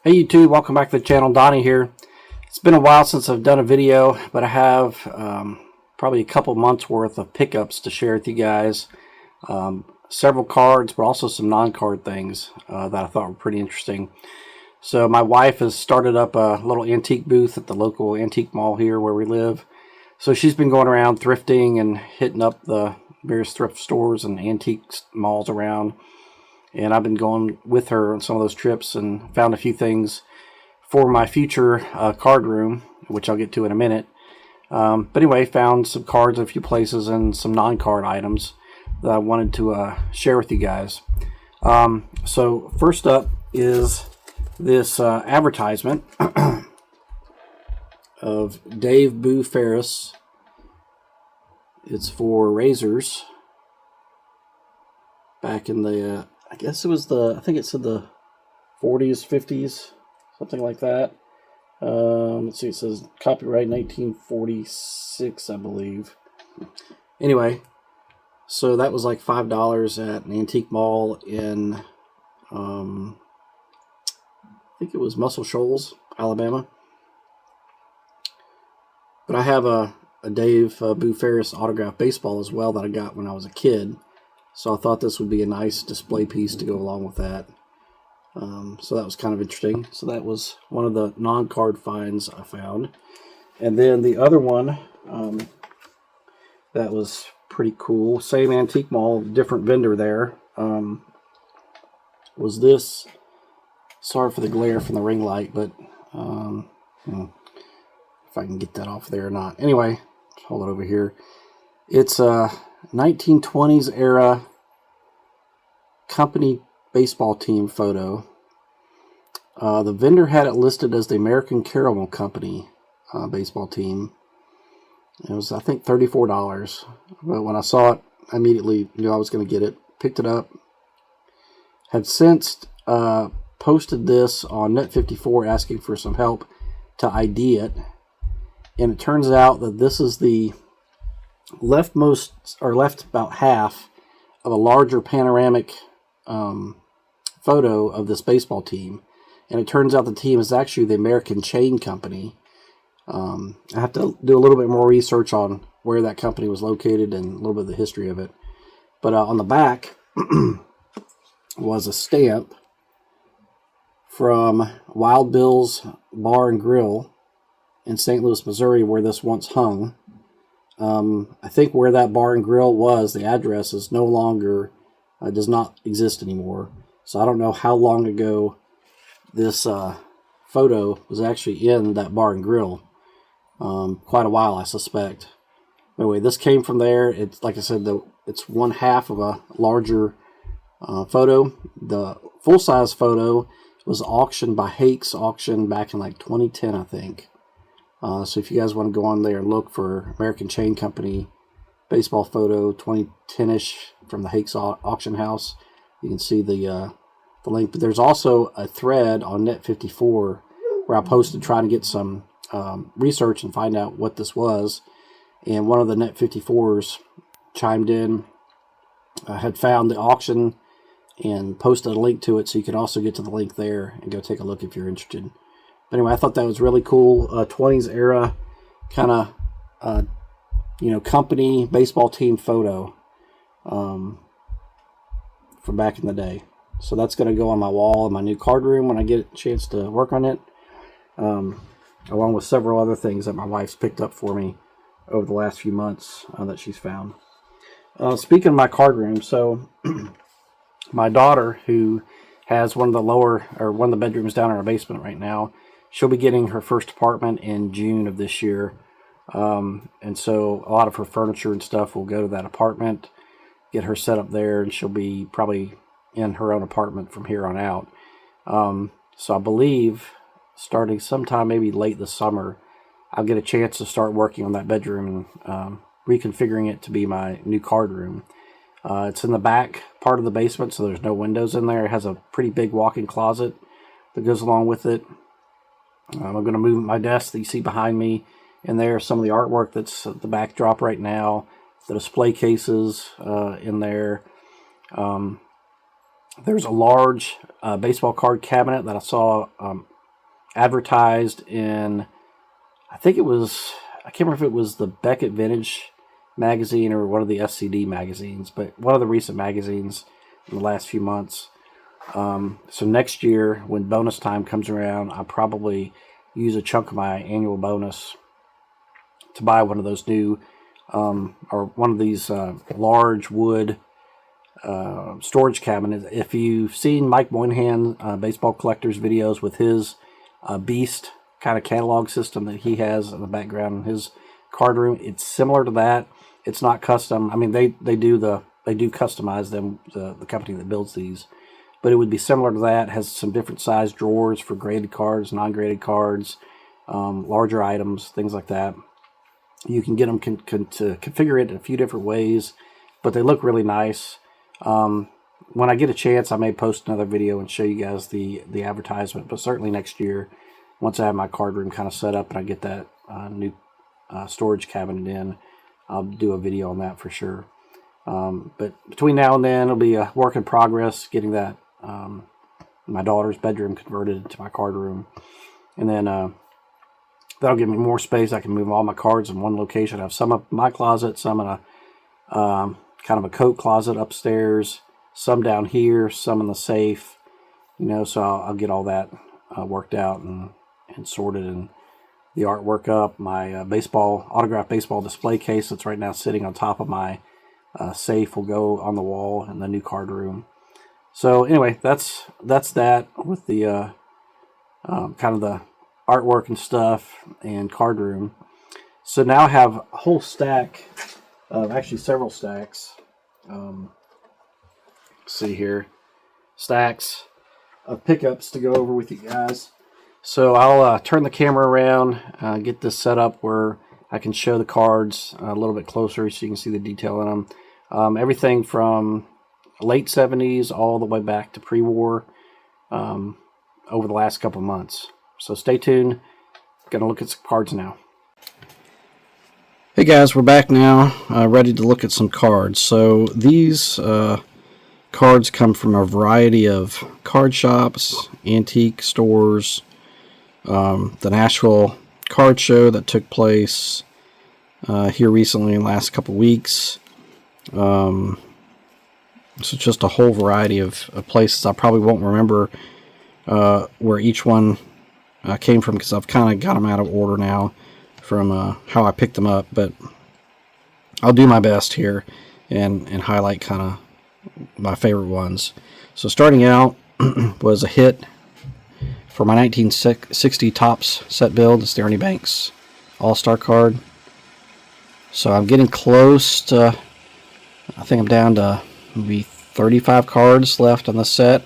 Hey YouTube, welcome back to the channel. Donnie here. It's been a while since I've done a video, but I have probably a couple months worth of pickups to share with you guys. Several cards, but also some non-card things that I thought were pretty interesting. So my wife has started up a little antique booth at the local antique mall here where we live. So she's been going around thrifting and hitting up the various thrift stores and antique malls around. And I've been going with her on some of those trips and found a few things for my future card room, which I'll get to in a minute. But anyway, found some cards in a few places and some non-card items that I wanted to share with you guys. So first up is this advertisement of Dave Boo Ferris. It's for razors. Back in the I guess it was I think it said the 40s, 50s, something like that. Let's see, it says copyright 1946, I believe. Anyway, so that was like $5 at an antique mall in, I think it was Muscle Shoals, Alabama. But I have a Dave Boo Ferris autographed baseball as well that I got when I was a kid. So I thought this would be a nice display piece to go along with that. So that was kind of interesting. So that was one of the non-card finds I found. And then the other one that was pretty cool, same antique mall, different vendor there, was this. Sorry for the glare from the ring light, but if I can get that off there or not. Anyway, hold it over here. It's a 1920s era company baseball team photo. The vendor had it listed as the American Caramel Company baseball team. It was, I think, $34. But when I saw it, I immediately knew I was going to get it. Picked it up. Had since posted this on Net54 asking for some help to ID it. And it turns out that this is the leftmost, or left about half of a larger panoramic photo of this baseball team. And it turns out the team is actually the American Chain Company. I have to do a little bit more research on where that company was located and a little bit of the history of it. But on the back was a stamp from Wild Bill's Bar and Grill in St. Louis, Missouri, where this once hung. I think where that bar and grill was, the address is no longer, does not exist anymore. So I don't know how long ago this photo was actually in that bar and grill. Quite a while, I suspect. Anyway, this came from there. It's, like I said, it's one half of a larger photo. The full-size photo was auctioned by Hakes Auction back in like 2010, I think. So if you guys want to go on there and look for American Chain Company baseball photo 2010-ish from the Hakes Auction House, you can see the link. But there's also a thread on Net54 where I posted trying to get some research and find out what this was. And one of the Net54s chimed in, had found the auction and posted a link to it, so you can also get to the link there and go take a look if you're interested. Anyway, I thought that was really cool. 20s era kind of, company baseball team photo from back in the day. So that's going to go on my wall in my new card room when I get a chance to work on it, along with several other things that my wife's picked up for me over the last few months that she's found. Speaking of my card room, so my daughter, who has one of the bedrooms down in our basement right now, she'll be getting her first apartment in June of this year. And so a lot of her furniture and stuff will go to that apartment, get her set up there, and she'll be probably in her own apartment from here on out. So I believe starting sometime maybe late this summer, I'll get a chance to start working on that bedroom and reconfiguring it to be my new card room. It's in the back part of the basement, so there's no windows in there. It has a pretty big walk-in closet that goes along with it. I'm going to move my desk that you see behind me in there. Some of the artwork that's at the backdrop right now. The display cases in there. There's a large baseball card cabinet that I saw advertised in, I think it was, I can't remember if it was the Beckett Vintage magazine or one of the SCD magazines, but one of the recent magazines in the last few months. So next year, when bonus time comes around, I'll probably use a chunk of my annual bonus to buy one of those new, or one of these large wood storage cabinets. If you've seen Mike Moynihan, Baseball Collector's videos with his Beast kind of catalog system that he has in the background in his card room, it's similar to that. It's not custom. I mean, they do customize them, the company that builds these, but it would be similar to that. It has some different size drawers for graded cards, non-graded cards, larger items, things like that. You can get them to configure it in a few different ways, but they look really nice. When I get a chance, I may post another video and show you guys the advertisement, but certainly next year, once I have my card room kind of set up and I get that new storage cabinet in, I'll do a video on that for sure. But between now and then, it'll be a work in progress getting that my daughter's bedroom converted into my card room, and then that'll give me more space. I can move all my cards in one location. I have some up in my closet, some in a kind of a coat closet upstairs, some down here, some in the safe. So I'll get all that worked out and sorted, and the artwork up. My autographed baseball display case that's right now sitting on top of my safe will go on the wall in the new card room. So anyway, that's that with the kind of the artwork and stuff and card room. So now I have a whole stack of, actually several stacks. Let's see here, stacks of pickups to go over with you guys. So I'll turn the camera around, get this set up where I can show the cards a little bit closer so you can see the detail in them. Everything from late 70s all the way back to pre-war over the last couple months. So stay tuned. Gonna look at some cards now. Hey guys, we're back now, ready to look at some cards. So these cards come from a variety of card shops, antique stores, the Nashville card show that took place here recently in the last couple weeks. So just a whole variety of places. I probably won't remember where each one came from because I've kind of got them out of order now from how I picked them up, but I'll do my best here and highlight kind of my favorite ones. So starting out was a hit for my 1960 Topps set build. It's the Ernie Banks All-Star card. So I'm getting close to, I think I'm down to maybe 35 cards left on the set,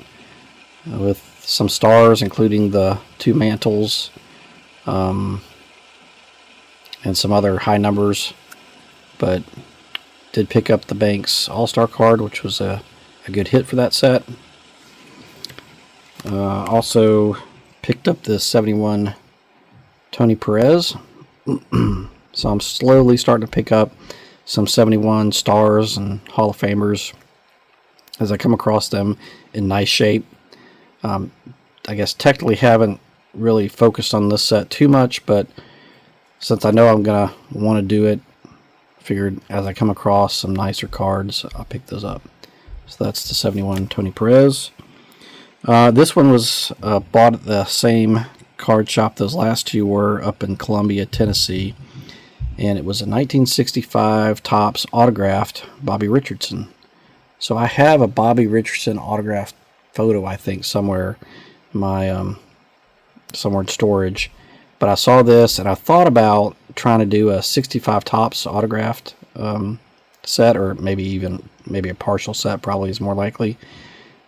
with some stars, including the two mantles, and some other high numbers. But did pick up the Banks All-Star card, which was a good hit for that set. Also picked up the 71 Tony Perez. So I'm slowly starting to pick up some 71 stars and Hall of Famers as I come across them in nice shape. I guess technically haven't really focused on this set too much, but since I know I'm going to want to do it, figured as I come across some nicer cards, I'll pick those up. So that's the 71 Tony Perez. This one was bought at the same card shop those last two were, up in Columbia, Tennessee. And it was a 1965 Topps autographed Bobby Richardson. So I have a Bobby Richardson autographed photo, I think, somewhere in my somewhere in storage. But I saw this and I thought about trying to do a 65 Topps autographed set, or maybe a partial set, probably is more likely.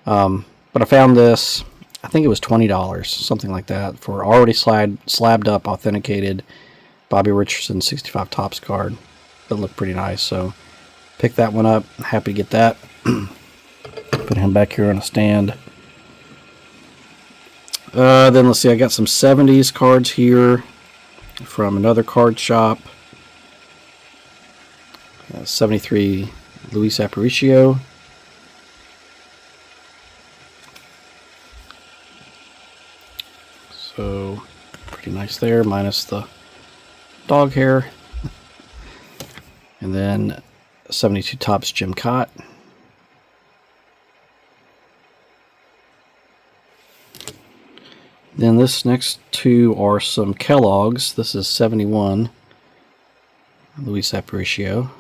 But I found this, I think it was $20, something like that, for already slabbed up, authenticated Bobby Richardson 65 Topps card. That looked pretty nice, so picked that one up. Happy to get that. Put him back here on a stand. Then let's see, I got some 70s cards here from another card shop. 73 Luis Aparicio. So nice there, minus the dog hair. And then 72 Topps Jim Cott. Then this next two are some Kellogg's. This is 71 Luis Aparicio.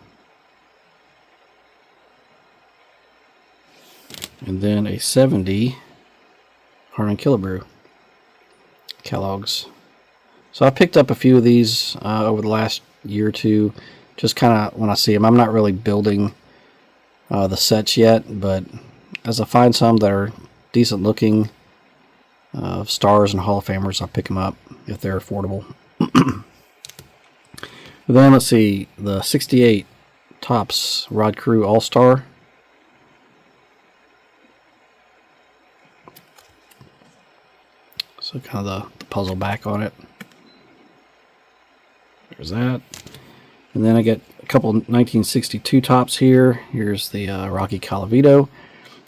And then a 70 Harmon Killebrew Kellogg's. So I picked up a few of these over the last year or two, just kind of when I see them. I'm not really building the sets yet, but as I find some that are decent looking, stars and Hall of Famers, I'll pick them up if they're affordable. Then let's see, the 68 Topps Rod Carew All-Star. So kind of the puzzle back on it. There's that. And then I get a couple 1962 Topps here. Here's the Rocky Colavito.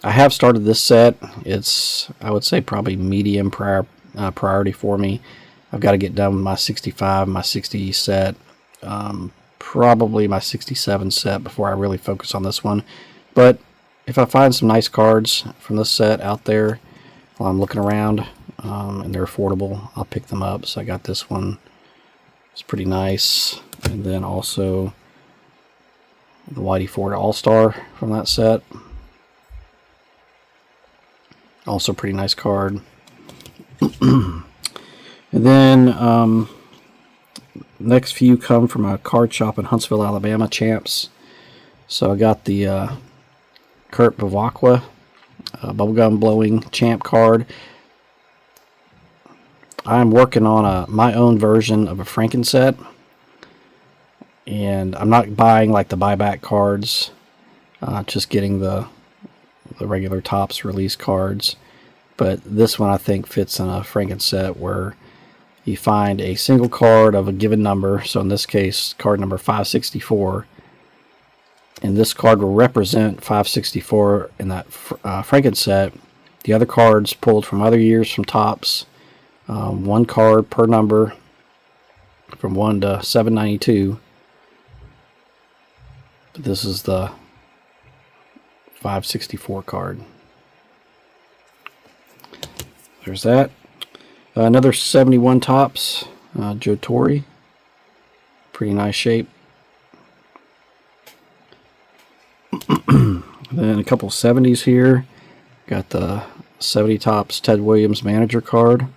I have started this set. It's, I would say, probably medium priority for me. I've got to get done with my 65, my 60 set, probably my 67 set before I really focus on this one. But if I find some nice cards from this set out there while I'm looking around, and they're affordable, I'll pick them up. So I got this one. It's pretty nice. And then also the Whitey Ford All-Star from that set. Also pretty nice card. And then next few come from a card shop in Huntsville, Alabama, Champs. So I got the Kurt Bavacqua bubblegum blowing champ card. I'm working on my own version of a Franken set, and I'm not buying like the buyback cards, just getting the regular Topps release cards. But this one I think fits in a Franken set where you find a single card of a given number. So in this case, card number 564, and this card will represent 564 in that Franken set. The other cards pulled from other years from Topps. One card per number from 1 to 792. But this is the 564 card. There's that. Another 71 Topps, Joe Torre. Pretty nice shape. Then a couple 70s here. Got the 70 Topps Ted Williams manager card.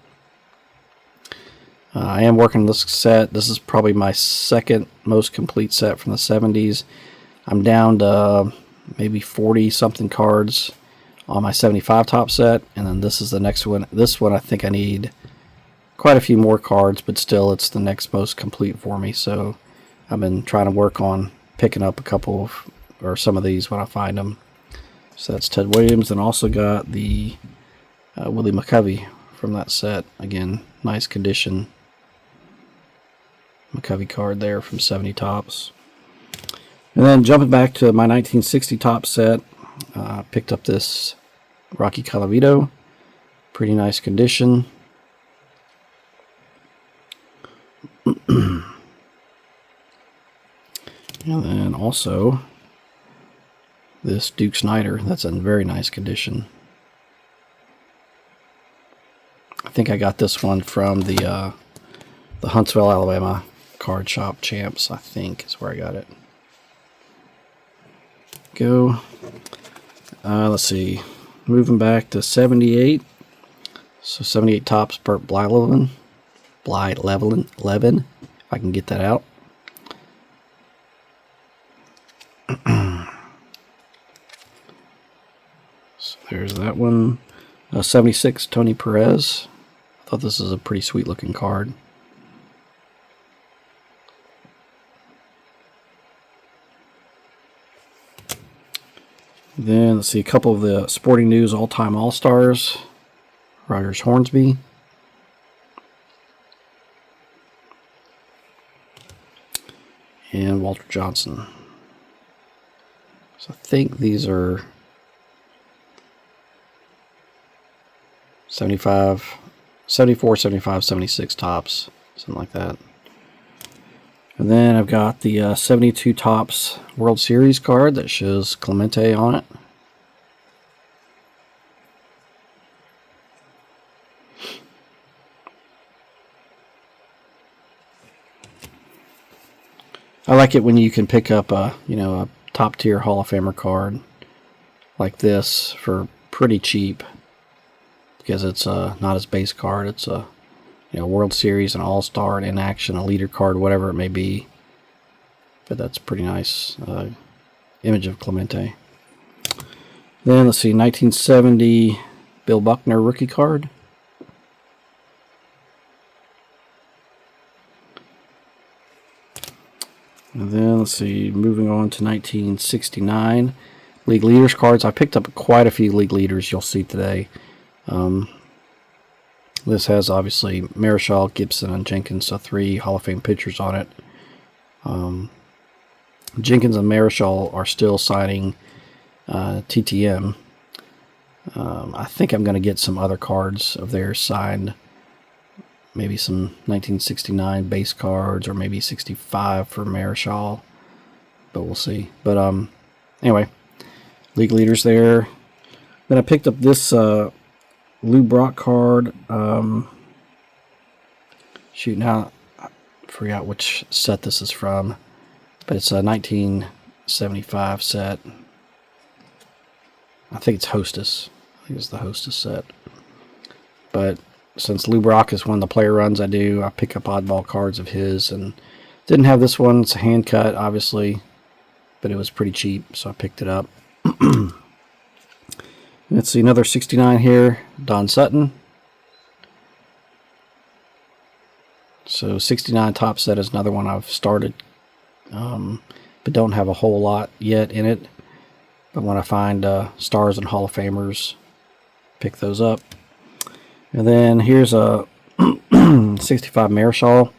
I am working this set. This is probably my second most complete set from the 70s. I'm down to maybe 40 something cards on my 75 Topps set, and then this is the next one. This one I think I need quite a few more cards, but still it's the next most complete for me. So I've been trying to work on picking up a couple of, or some of these when I find them. So that's Ted Williams, and also got the Willie McCovey from that set. Again, nice condition McCovey card there from 70 Topps. And then jumping back to my 1960 Topps set, picked up this Rocky Colavito. Pretty nice condition. And then also this Duke Snider. That's in very nice condition. I think I got this one from the Huntsville, Alabama card shop, Champs, I think is where I got it. Go. Let's see. Moving back to 78. So 78 Topps Burt Blyleven. If I can get that out. So there's that one. 76 Tony Perez. I thought this is a pretty sweet looking card. Then let's see a couple of the Sporting News all-time all-stars. Rogers Hornsby. And Walter Johnson. So I think these are 75, 74, 75, 76 Topps. something like that. And then I've got the 72 Topps World Series card that shows Clemente on it. I like it when you can pick up a top tier Hall of Famer card like this for pretty cheap, because it's not his base card. It's a World Series, an All Star, an In Action, a leader card, whatever it may be. But that's pretty nice image of Clemente. Then let's see, 1970 Bill Buckner rookie card. And then let's see, moving on to 1969 League Leaders cards. I picked up quite a few League Leaders you'll see today. This has obviously Marichal, Gibson, and Jenkins, so 3 Hall of Fame pitchers on it. Jenkins and Marichal are still signing TTM. I think I'm going to get some other cards of theirs signed. Maybe some 1969 base cards, or maybe 65 for Marichal. But we'll see. But anyway, League Leaders there. Then I picked up this Lou Brock card. Shoot, now I forgot which set this is from. But it's a 1975 set. I think it's Hostess. I think it's the Hostess set. But since Lou Brock is one of the player runs I do, I pick up oddball cards of his, and didn't have this one. It's a hand cut, obviously, but it was pretty cheap, so I picked it up. Let's see, another 69 here, Don Sutton. So 69 top set is another one I've started, but don't have a whole lot yet in it. But when I find stars and Hall of Famers, pick those up. And then here's a 65 Marichal.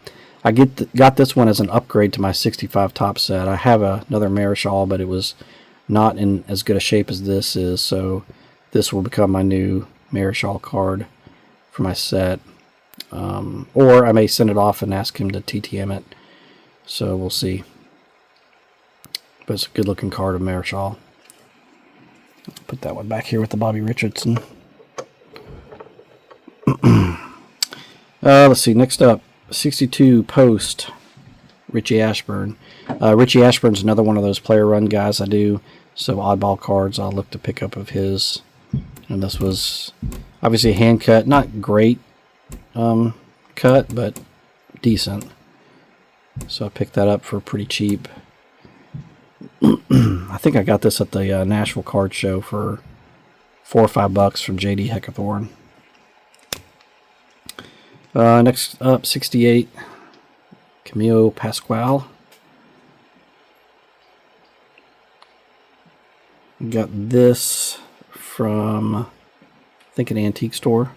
I got this one as an upgrade to my 65 top set. I have another Marichal, but it was not in as good a shape as this is, so this will become my new Marichal card for my set. Or I may send it off and ask him to TTM it, so we'll see. But it's a good looking card of Marichal. Put that one back here with the Bobby Richardson. Let's see, next up, 62 Post, Richie Ashburn. Richie Ashburn's another one of those player run guys I do, so oddball cards I'll look to pick up of his. And this was obviously a hand cut, not great cut, but decent. So I picked that up for pretty cheap. I think I got this at the Nashville card show for $4 or $5 from JD Heckathorn. Next up, 68, Camilo Pascual. Got this from, I think, an antique store.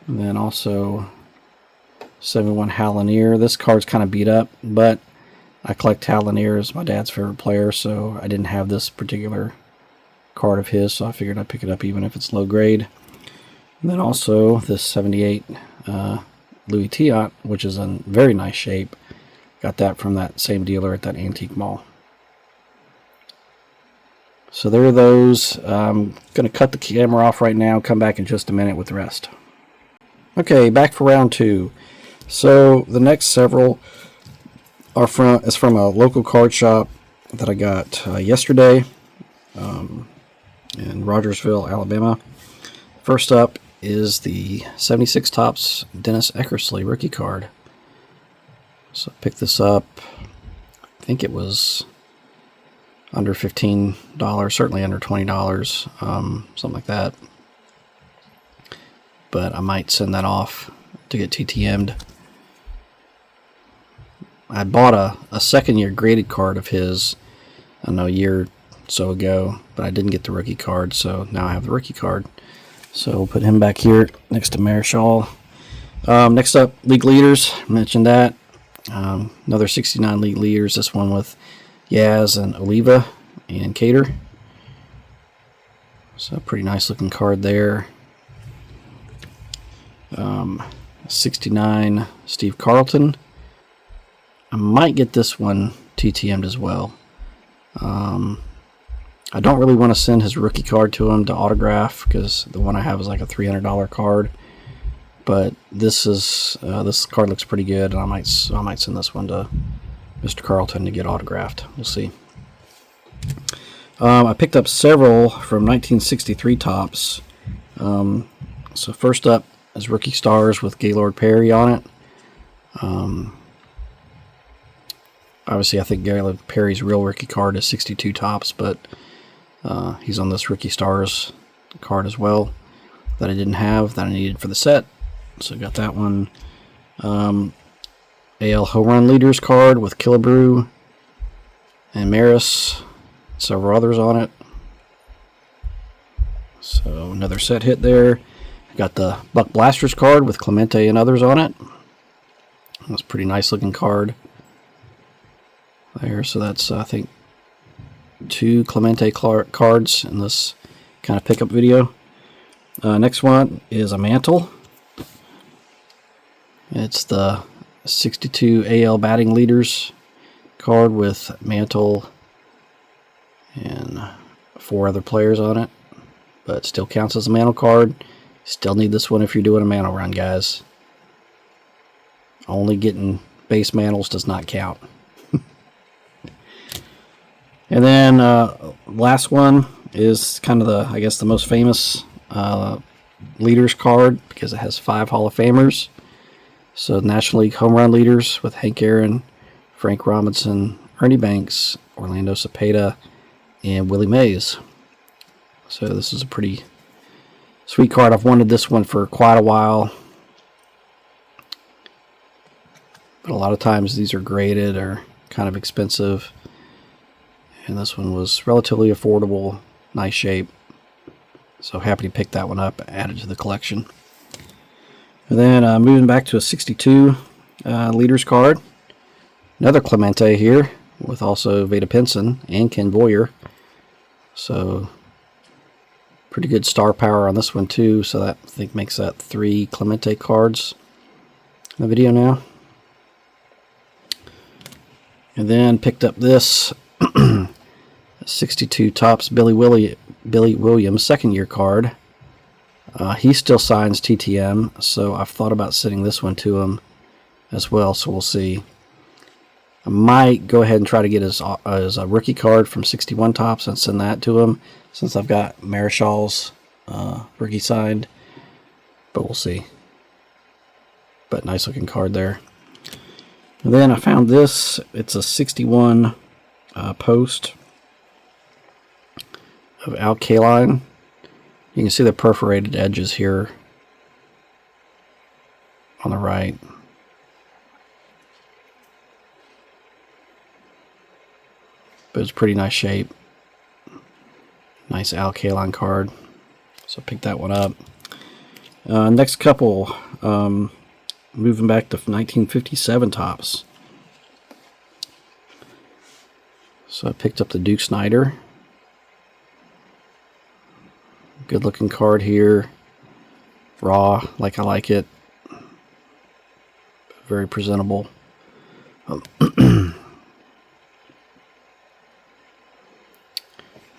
And then also 71 Hal Lanier. This card's kind of beat up, but I collect Hal Lanier as my dad's favorite player, so I didn't have this particular card of his, so I figured I'd pick it up even if it's low grade. And then also this 78 Louis Tiant, which is in very nice shape. Got that from that same dealer at that antique mall. So there are those. I'm going to cut the camera off right now, come back in just a minute with the rest. Okay, back for round 2. So the next several are from a local card shop that I got yesterday in Rogersville, Alabama. First up is the 76 Topps Dennis Eckersley rookie card. So I picked this up, I think it was under $15, certainly under $20, something like that. But I might send that off to get TTM'd. I bought a second-year graded card of his, I don't know, a year or so ago, but I didn't get the rookie card, so now I have the rookie card. So we'll put him back here next to Marichal. Next up, League Leaders. I mentioned that. Another 69 League Leaders. This one with Yaz and Oliva and Cater. So pretty nice looking card there. 69 Steve Carlton. I might get this one TTM'd as well. I don't really want to send his rookie card to him to autograph because the one I have is like a $300 card. But this card looks pretty good, and I might send this one to Mr. Carlton to get autographed. We'll see. I picked up several from 1963 Topps. So first up is Rookie Stars with Gaylord Perry on it. Obviously, I think Gaylord Perry's real rookie card is 62 Topps, but he's on this Rookie Stars card as well that I didn't have, that I needed for the set. So got that one. AL Home Run Leaders card with Killebrew and Maris, several others on it. So another set hit there. Got the Buck Blasters card with Clemente and others on it. That's a pretty nice looking card there. So that's, I think, 2 Clemente cards in this kind of pickup video. Next one is a mantle. It's the 62 AL Batting Leaders card with Mantle and 4 other players on it, but still counts as a Mantle card. Still need this one if you're doing a Mantle run, guys. Only getting base Mantles does not count. And then last one is kind of I guess the most famous Leaders card because it has 5 Hall of Famers. So National League Home Run Leaders with Hank Aaron, Frank Robinson, Ernie Banks, Orlando Cepeda, and Willie Mays. So this is a pretty sweet card. I've wanted this one for quite a while, but a lot of times these are graded or kind of expensive, and this one was relatively affordable, nice shape. So happy to pick that one up, add it to the collection. And then moving back to a 62 Leaders card. Another Clemente here with also Vada Pinson and Ken Boyer. So pretty good star power on this one too. So that I think makes that 3 Clemente cards in the video now. And then picked up this 62 Topps Billy Williams second year card. He still signs TTM, so I've thought about sending this one to him as well, so we'll see. I might go ahead and try to get his rookie card from 61 Topps and send that to him, since I've got Marischal's rookie signed, but we'll see. But nice looking card there. And then I found this. It's a 61 post of Al Kaline. You can see the perforated edges here on the right. But it's pretty nice shape. Nice Al Kaline card. So pick that one up. Next couple, moving back to 1957 Topps. So I picked up the Duke Snider. Good looking card here. Raw, like I like it. Very presentable. And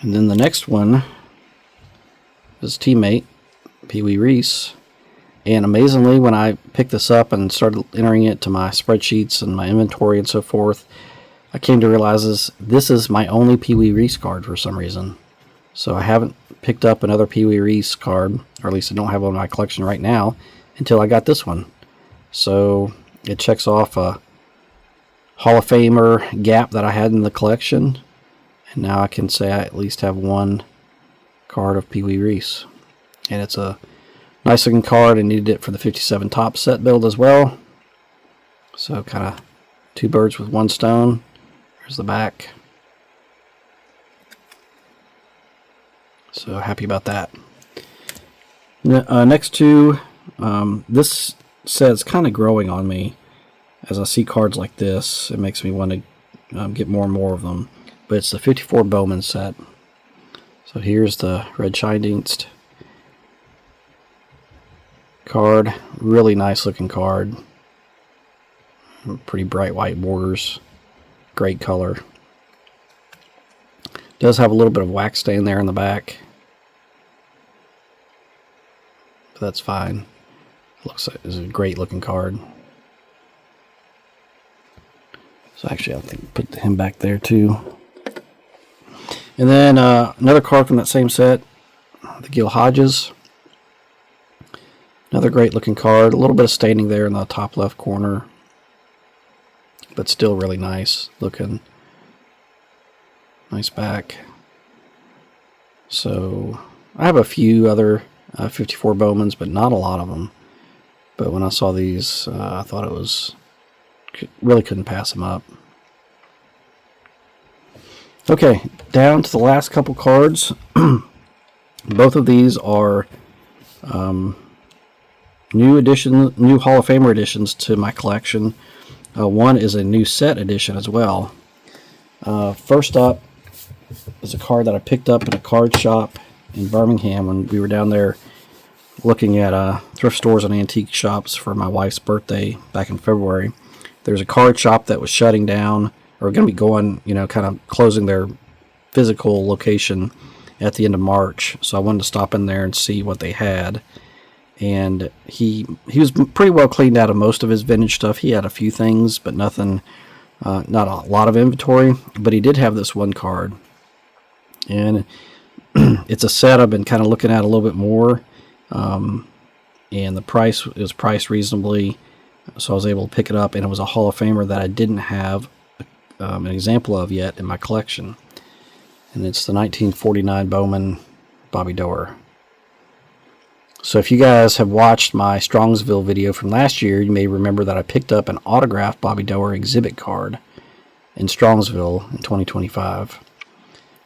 then the next one is teammate, Pee Wee Reese. And amazingly, when I picked this up and started entering it to my spreadsheets and my inventory and so forth, I came to realize this is my only Pee Wee Reese card for some reason. So I haven't picked up another Pee Wee Reese card, or at least I don't have one in my collection right now, until I got this one. So it checks off a Hall of Famer gap that I had in the collection. And now I can say I at least have one card of Pee Wee Reese. And it's a nice looking card. I needed it for the 57 Topps set build as well. So kind of 2 birds with 1 stone. There's the back. So happy about that. Next two, this set's kind of growing on me. As I see cards like this, it makes me want to get more and more of them. But it's the 54 Bowman set. So here's the Red Scheindienst card. Really nice looking card. Pretty bright white borders. Great color. Does have a little bit of wax stain there in the back, but that's fine. Looks like it's a great looking card. So actually, I think put him back there too. And then another card from that same set, the Gil Hodges. Another great looking card. A little bit of staining there in the top left corner, but still really nice looking. Nice back. So I have a few other 54 Bowmans, but not a lot of them. But when I saw these, I thought it was really couldn't pass them up. Okay, down to the last couple cards. Both of these are new Hall of Famer additions to my collection. One is a new set edition as well. First up is a card that I picked up in a card shop in Birmingham when we were down there looking at thrift stores and antique shops for my wife's birthday back in February. There's a card shop that was shutting down, or going to be going, kind of closing their physical location at the end of March. So I wanted to stop in there and see what they had. And he was pretty well cleaned out of most of his vintage stuff. He had a few things, but nothing, not a lot of inventory. But he did have this one card. And it's a set I've been kind of looking at a little bit more. And the price was priced reasonably, so I was able to pick it up. And it was a Hall of Famer that I didn't have an example of yet in my collection. And it's the 1949 Bowman Bobby Doerr. So if you guys have watched my Strongsville video from last year, you may remember that I picked up an autographed Bobby Doerr exhibit card in Strongsville in 2025.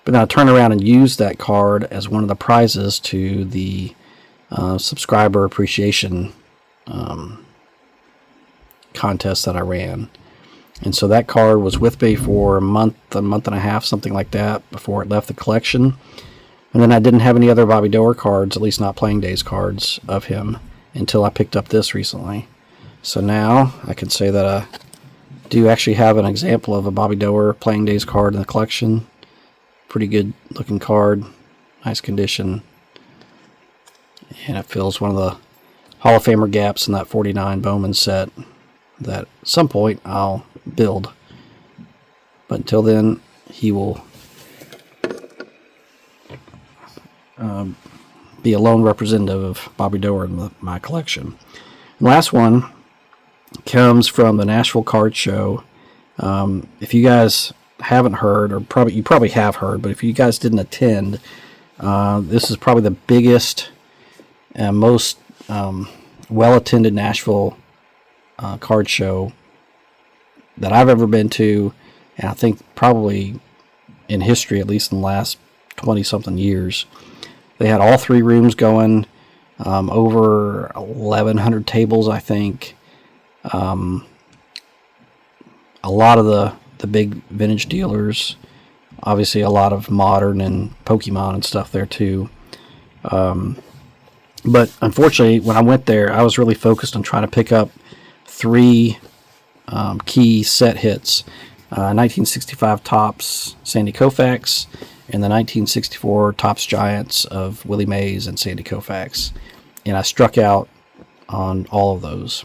But then I turned around and used that card as one of the prizes to the subscriber appreciation contest that I ran. And so that card was with me for a month and a half, something like that, before it left the collection. And then I didn't have any other Bobby Doerr cards, at least not playing days cards of him, until I picked up this recently. So now I can say that I do actually have an example of a Bobby Doerr playing days card in the collection. Pretty good looking card, nice condition. And it fills one of the Hall of Famer gaps in that 49 Bowman set that at some point I'll build. But until then, he will be a lone representative of Bobby Doerr in my collection. The last one comes from the Nashville Card Show. If you guys haven't heard, or you probably have heard, but if you guys didn't attend, this is probably the biggest and most well-attended Nashville card show that I've ever been to, and I think probably in history, at least in the last 20-something years. They had all three rooms going, over 1,100 tables, I think. A lot of the big vintage dealers, obviously a lot of modern and Pokemon and stuff there too. But unfortunately, when I went there, I was really focused on trying to pick up three key set hits. 1965 Topps Sandy Koufax and the 1964 Topps Giants of Willie Mays and Sandy Koufax. And I struck out on all of those.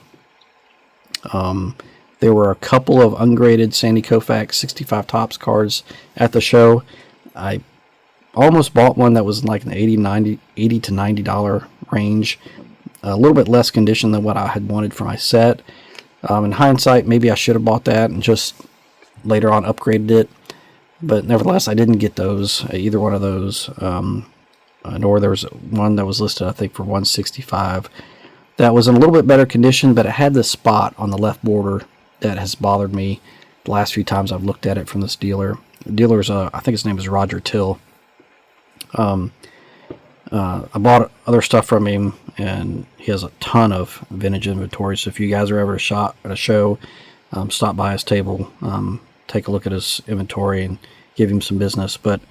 There were a couple of ungraded Sandy Koufax 65 Topps cards at the show. I almost bought one that was like an $80 to $90 range. A little bit less condition than what I had wanted for my set. In hindsight, maybe I should have bought that and just later on upgraded it. But nevertheless, I didn't get those, either one of those. Nor there was one that was listed, I think, for $165. That was in a little bit better condition, but it had this spot on the left border that has bothered me the last few times I've looked at it from this dealer. The dealer's, I think his name is Roger Till. I bought other stuff from him, and he has a ton of vintage inventory. So if you guys are ever at a show, stop by his table, take a look at his inventory, and give him some business. But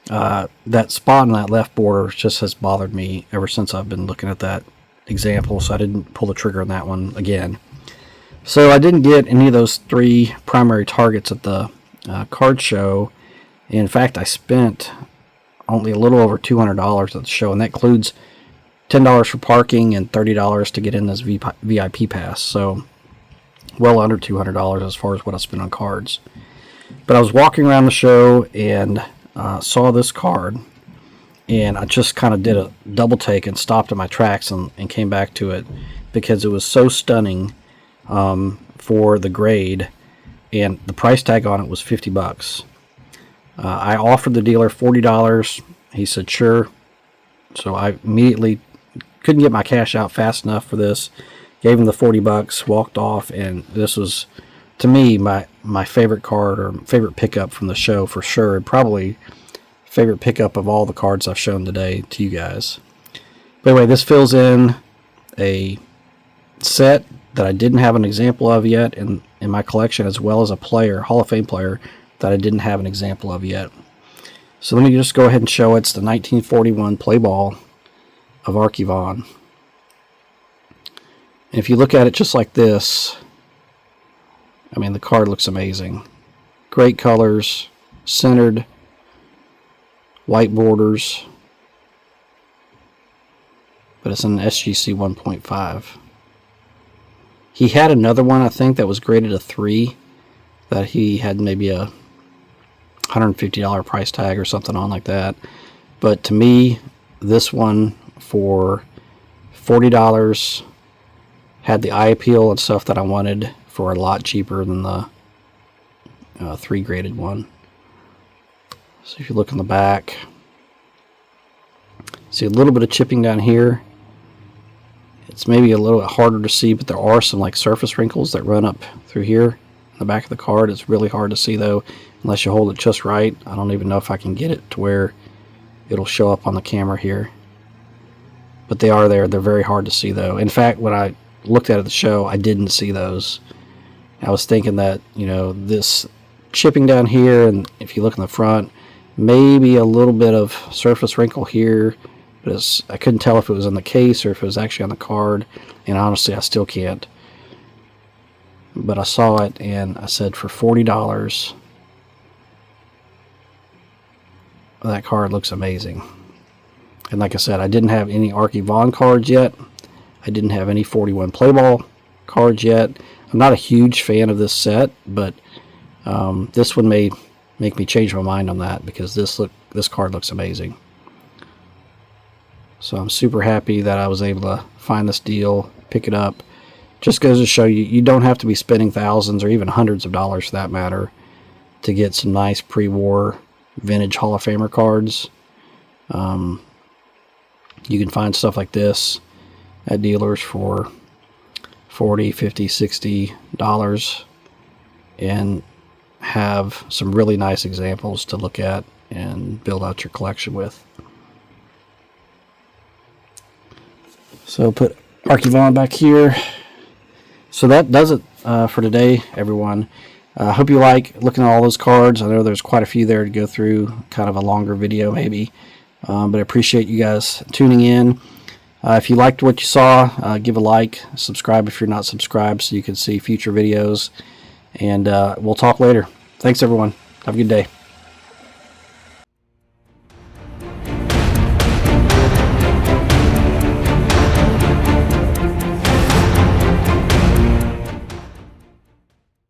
that spot on that left border just has bothered me ever since I've been looking at that example, so I didn't pull the trigger on that one again. So I didn't get any of those 3 primary targets at the card show. In fact, I spent only a little over $200 at the show, and that includes $10 for parking and $30 to get in this VIP pass. So well under $200 as far as what I spent on cards. But I was walking around the show and saw this card, and I just kind of did a double take and stopped in my tracks and came back to it because it was so stunning for the grade, and the price tag on it was $50. I offered the dealer $40. He said sure. So I immediately couldn't get my cash out fast enough for this. Gave him the $40, walked off, and this was, to me, my favorite card or favorite pickup from the show for sure, and probably favorite pickup of all the cards I've shown today to you guys. But anyway, this fills in a set that I didn't have an example of yet in my collection, as well as a player, Hall of Fame player, that I didn't have an example of yet. So let me just go ahead and show it. It's the 1941 play ball of Arky Vaughan. And if you look at it just like this, I mean, the card looks amazing. Great colors, centered, white borders, but it's an SGC 1.5. He had another one, I think, that was graded a 3, that he had maybe a $150 price tag or something on like that. But to me, this one for $40 had the eye appeal and stuff that I wanted for a lot cheaper than the 3 graded one. So if you look in the back, see a little bit of chipping down here. It's maybe a little bit harder to see, but there are some like surface wrinkles that run up through here in the back of the card. It's really hard to see though, unless you hold it just right. I don't even know if I can get it to where it'll show up on the camera here. But they are there. They're very hard to see though. In fact, when I looked at the show, I didn't see those. I was thinking that, you know, this chipping down here, and if you look in the front, maybe a little bit of surface wrinkle here, but I couldn't tell if it was in the case or if it was actually on the card, and honestly I still can't. But I saw it and I said, for $40, that card looks amazing. And like I said, I didn't have any Arky Vaughan cards yet. I didn't have any 41 play ball cards yet. I'm not a huge fan of this set, but this one may make me change my mind on that, because this card looks amazing. So I'm super happy that I was able to find this deal, pick it up. Just goes to show you, you don't have to be spending thousands or even hundreds of dollars for that matter to get some nice pre-war vintage Hall of Famer cards. You can find stuff like this at dealers for $40, $50, $60 and have some really nice examples to look at and build out your collection with. So put Arky Vaughan back here. So that does it for today, everyone. I hope you like looking at all those cards. I know there's quite a few there to go through, kind of a longer video maybe. But I appreciate you guys tuning in. If you liked what you saw, give a like, subscribe if you're not subscribed so you can see future videos. And we'll talk later. Thanks, everyone. Have a good day.